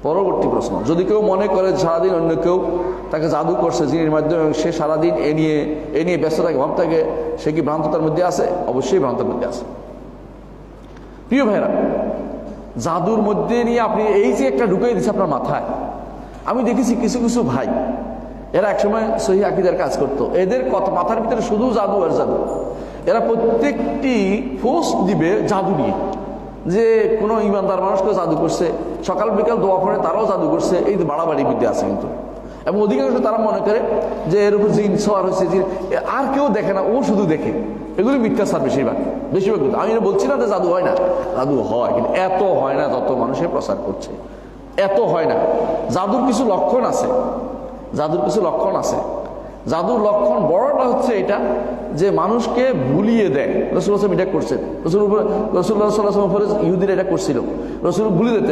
পরবর্তী প্রশ্ন, যদি কেউ মনে করে সারাদিন অন্য কেউ তাকে জাদু করছে জিনের মাধ্যমে, সে সারাদিন এ নিয়ে ব্যস্ত থাকে, ভাব থাকে, সে কি ভ্রান্ততার মধ্যে আছে? অবশ্যই ভ্রান্তের মধ্যে আছে। প্রিয় ভাইরা, জাদুর মধ্যে নিয়ে আপনি এই যে একটা ঢুকিয়ে দিচ্ছে আপনার মাথায়, আমি দেখেছি কিছু কিছু ভাই, এরা একসময় সহিহ আকীদার কাজ করতো, এদের কত মাথার ভিতরে শুধু জাদু আর জাদু। এরা প্রত্যেকটি পোস্ট দিবে জাদু নিয়ে, যে কোনো ইমানদার মানুষকে জাদু করছে, সকাল বিকাল দোয়া পড়ে তারাও জাদু করছে। এই তো বাড়াবাড়ি বিদ্যা আছে কিন্তু, এবং অধিকাংশ তারা মনে করে যে এর উপর জিন সওয়ার হয়েছে, জিন আর কেউ দেখে না, ও শুধু দেখে। এগুলি মিথ্যাচার বেশিরভাগ। কিন্তু আমি বলছি না যে জাদু হয় না, জাদু হয়, কিন্তু এত হয় না যত মানুষের প্রচার করছে, এত হয় না। জাদুর কিছু লক্ষণ আছে, জাদুর লক্ষণ বড়টা হচ্ছে এটা যে মানুষকে ভুলিয়ে দেয়। রাসূলুল্লাহ এটা করছেন, রাসূলুল্লাহ সাল্লাল্লাহু আলাইহি ওয়াসাল্লাম ইহুদিরা এটা করছিল, রাসূল ভুলিয়ে দিতেন।